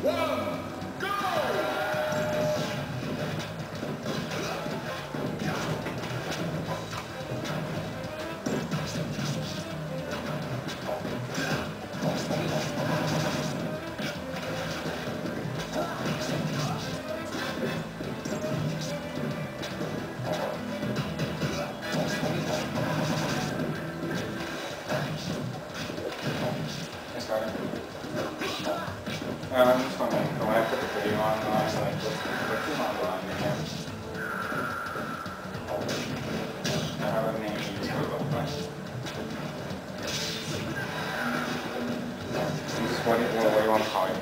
one, go! I'm just wondering, when I put the video on, I was like, what's the model on here? I have a name you just put up by. What do you want to call it?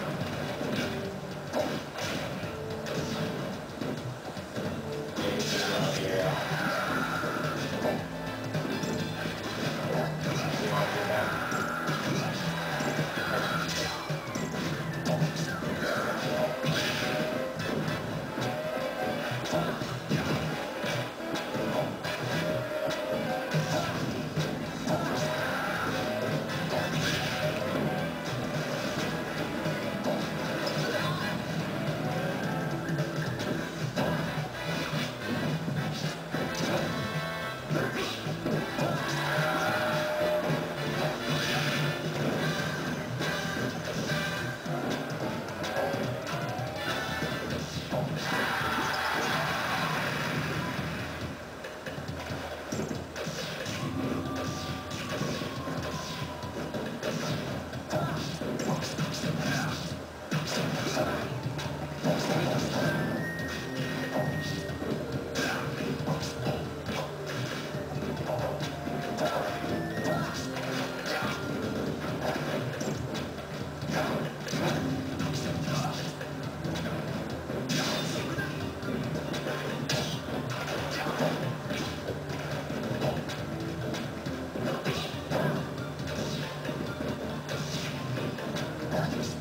Practice.